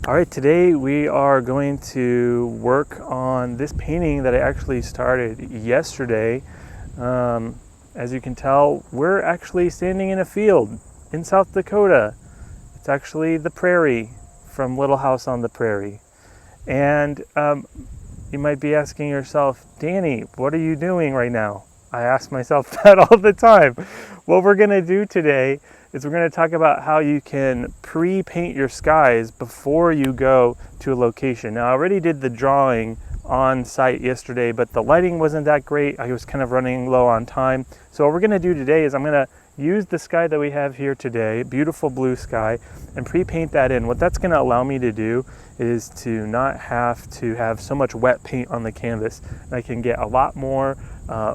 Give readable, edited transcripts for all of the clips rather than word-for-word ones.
All right, today we are going to work on this painting that I actually started yesterday. As you can tell, we're actually standing in a field in South Dakota. It's actually the prairie from Little House on the Prairie. And you might be asking yourself, Danny, what are you doing right now? I ask myself that all the time. What we're gonna do today is we're going to talk about how you can pre-paint your skies before you go to a location. Now, I already did the drawing on site yesterday, but the lighting wasn't that great. I was kind of running low on time. So what we're going to do today is I'm going to use the sky that we have here today, beautiful blue sky, and pre-paint that in. What that's going to allow me to do is to not have to have so much wet paint on the canvas. And I can get a lot more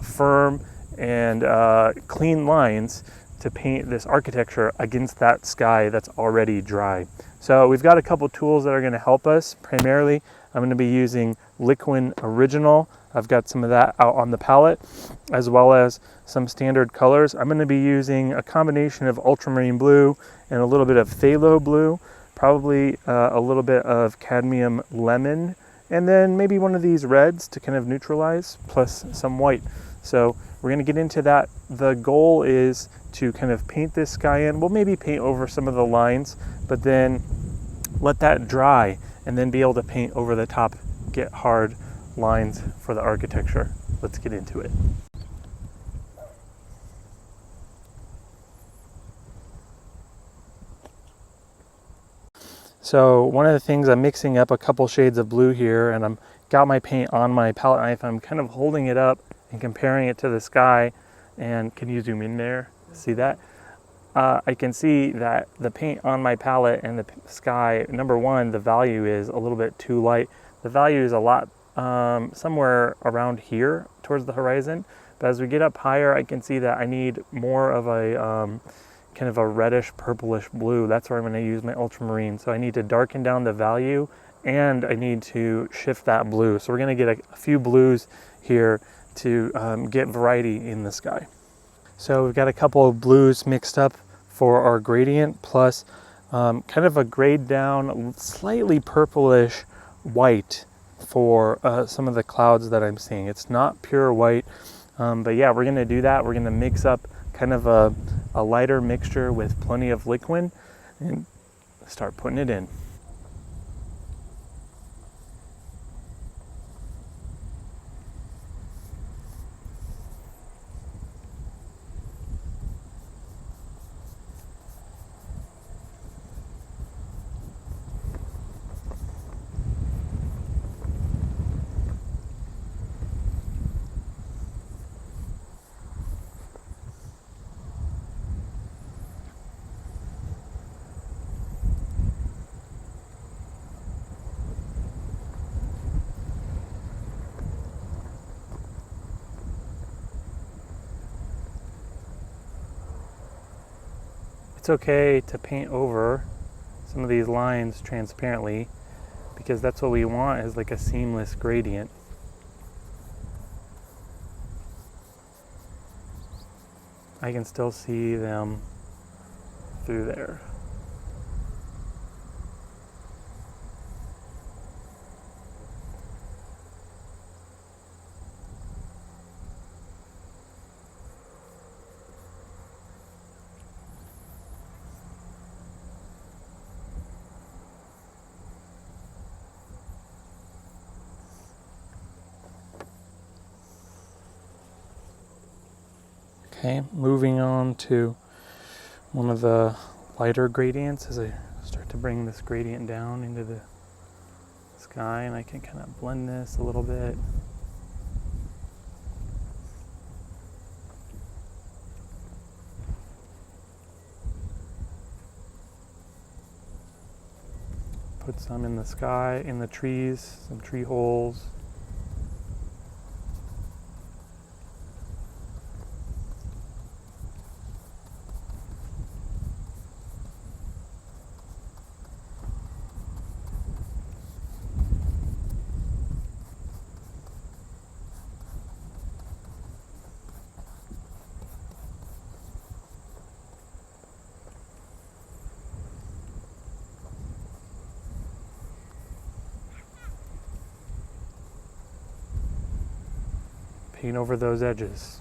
firm and clean lines to paint this architecture against that sky that's already dry. So we've got a couple tools that are going to help us. Primarily, I'm going to be using Liquin Original. I've got some of that out on the palette, as well as some standard colors. I'm going to be using a combination of ultramarine blue and a little bit of phthalo blue, probably a little bit of cadmium lemon, and then maybe one of these reds to kind of neutralize, plus some white. So we're going to get into that. The goal is to kind of paint this sky in. We'll maybe paint over some of the lines, but then let that dry and then be able to paint over the top, get hard lines for the architecture. Let's get into it. So one of the things, I'm mixing up a couple shades of blue here, and I'm got my paint on my palette knife. I'm kind of holding it up and comparing it to the sky. And can you zoom in there? See that? I can see that the paint on my palette and the sky, number one, the value is a little bit too light. The value is a lot somewhere around here towards the horizon. But as we get up higher, I can see that I need more of a kind of a reddish purplish blue. That's where I'm going to use my ultramarine. So I need to darken down the value and I need to shift that blue. So we're going to get a few blues here to get variety in the sky. So we've got a couple of blues mixed up for our gradient, plus kind of a grayed down, slightly purplish white for some of the clouds that I'm seeing. It's not pure white, but yeah, we're gonna do that. We're gonna mix up kind of a lighter mixture with plenty of liquid and start putting it in. It's okay to paint over some of these lines transparently because that's what we want, is like a seamless gradient. I can still see them through there. Okay, moving on to one of the lighter gradients as I start to bring this gradient down into the sky, and I can kind of blend this a little bit. Put some in the sky, in the trees, some tree holes. paint over those edges.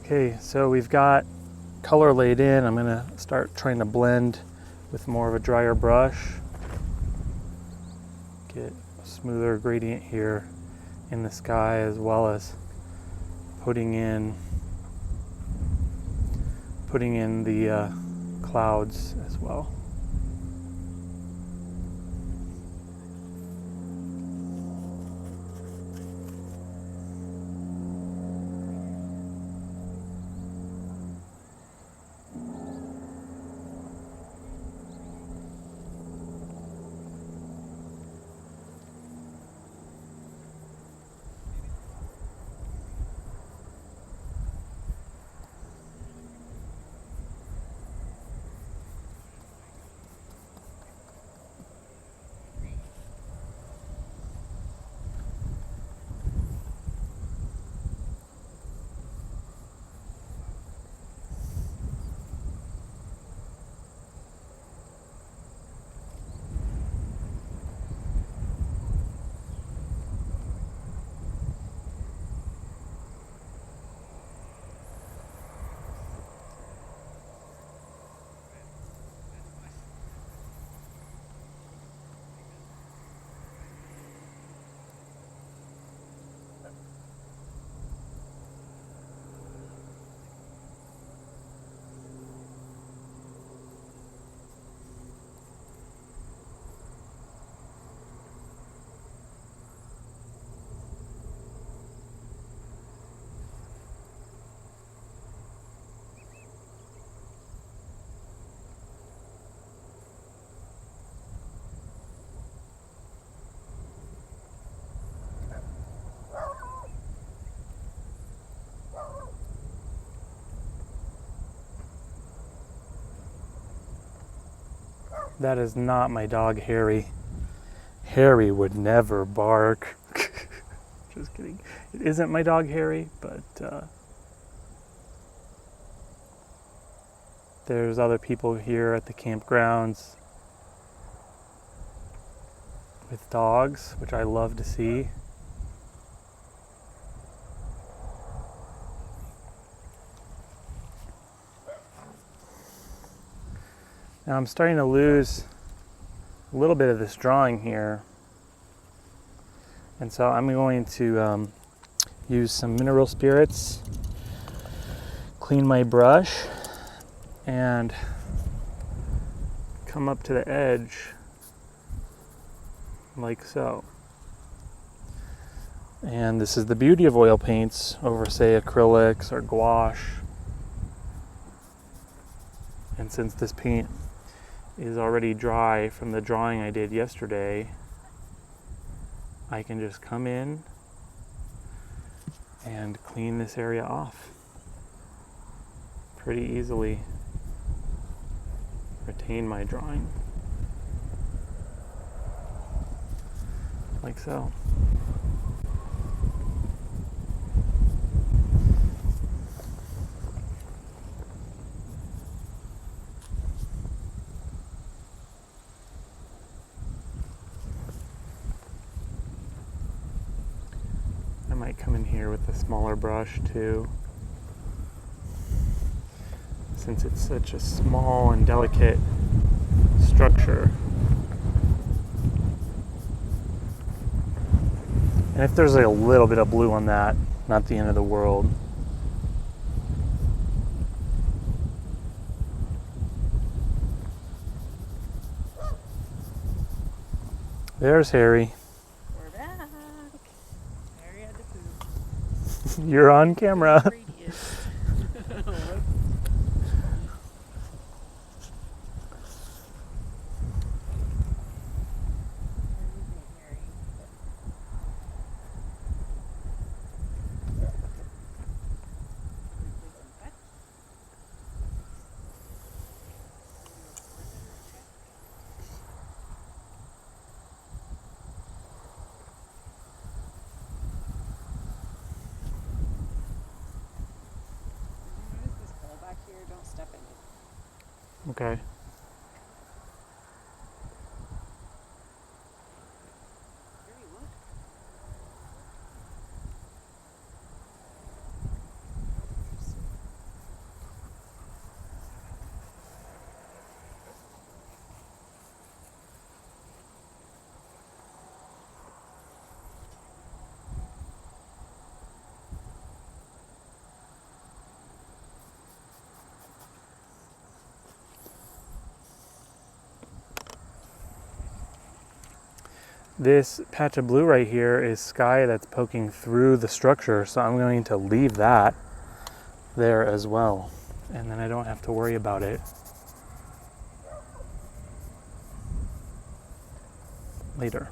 Okay, so we've got color laid in. I'm gonna start trying to blend with more of a drier brush. Get a smoother gradient here in the sky, as well as putting in the clouds as well. That is not my dog, Harry. Harry would never bark. Just kidding. It isn't my dog, Harry, but there's other people here at the campgrounds with dogs, which I love to see. Now I'm starting to lose a little bit of this drawing here, and so I'm going to use some mineral spirits, clean my brush, and come up to the edge like so. And this is the beauty of oil paints over, say, acrylics or gouache. And since this paint is already dry from the drawing I did yesterday, I can just come in and clean this area off pretty easily, retain my drawing like so. I might come in here with a smaller brush too, since it's such a small and delicate structure. And if there's like a little bit of blue on that, not the end of the world. There's Harry. We're back. Harry had to poop. You're on camera. Okay. This patch of blue right here is sky that's poking through the structure, so I'm going to leave that there as well, and then I don't have to worry about it later.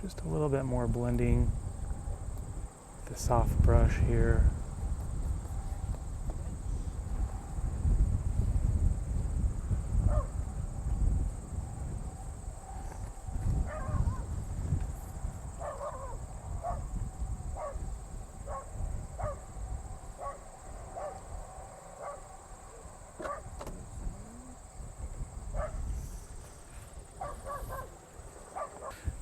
Just a little bit more blending with the soft brush here.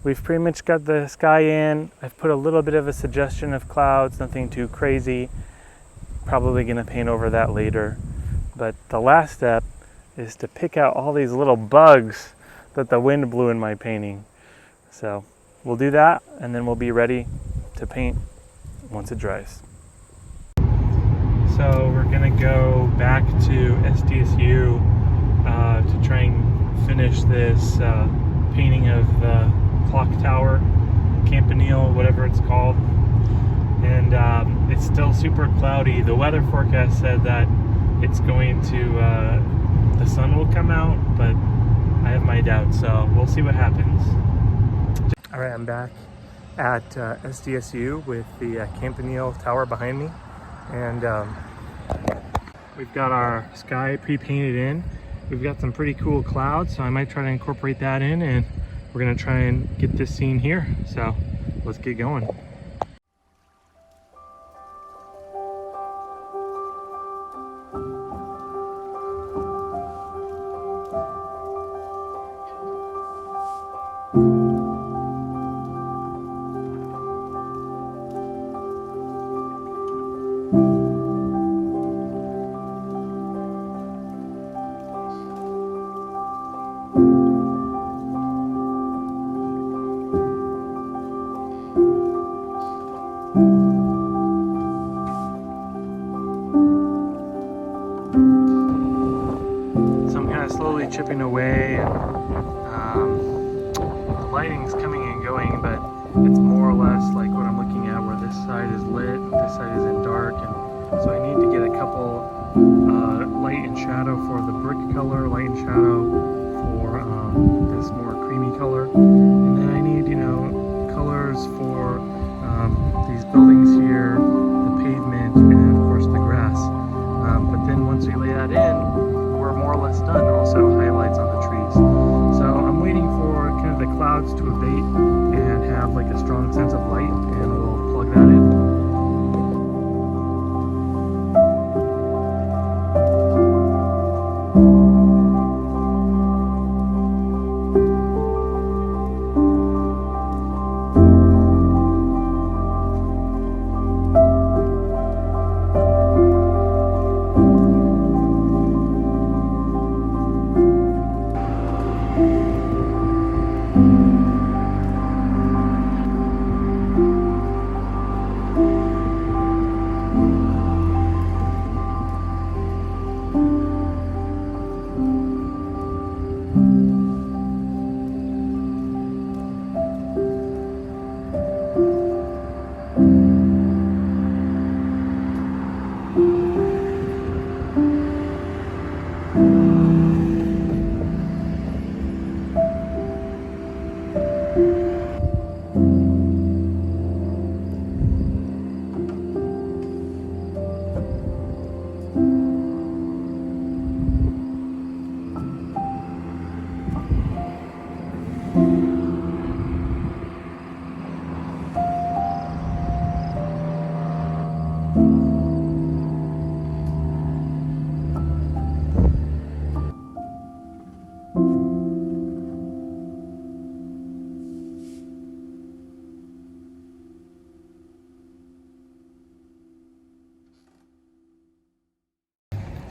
We've pretty much got the sky in. I've put a little bit of a suggestion of clouds, nothing too crazy. Probably gonna paint over that later. But the last step is to pick out all these little bugs that the wind blew in my painting. So we'll do that and then we'll be ready to paint once it dries. So we're gonna go back to SDSU to try and finish this painting of clock tower, campanile, whatever it's called. And it's still super cloudy. The weather forecast said that it's going to, the sun will come out, but I have my doubts, so we'll see what happens. All right, I'm back at SDSU with the campanile tower behind me. And we've got our sky pre-painted in. We've got some pretty cool clouds, so I might try to incorporate that in, and we're gonna try and get this scene here. So let's get going. Slowly chipping away, and the lighting's coming and going, but it's more or less like what I'm looking at, where this side is lit and this side is in dark, and so I need to get a couple light and shadow for the brick color, light and shadow for this more creamy color, and then I need, you know, colors for these buildings here, the pavement, and of course the grass. But then once we lay that in, we're more or less done. Also highlights on the trees. So I'm waiting for kind of the clouds to abate and have like a strong sense of light, and we'll plug that in.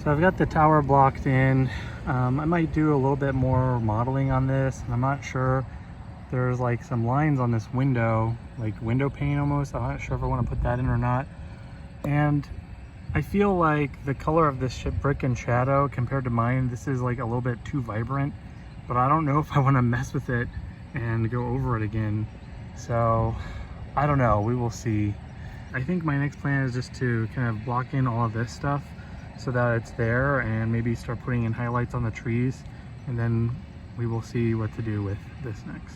So I've got the tower blocked in. I might do a little bit more modeling on this, and I'm not sure. There's like some lines on this window, like window pane almost. I'm not sure if I want to put that in or not. And I feel like the color of this brick and shadow compared to mine, this is like a little bit too vibrant, but I don't know if I want to mess with it and go over it again. So I don't know, we will see. I think my next plan is just to kind of block in all of this stuff so that it's there, and maybe start putting in highlights on the trees, and then we will see what to do with this next.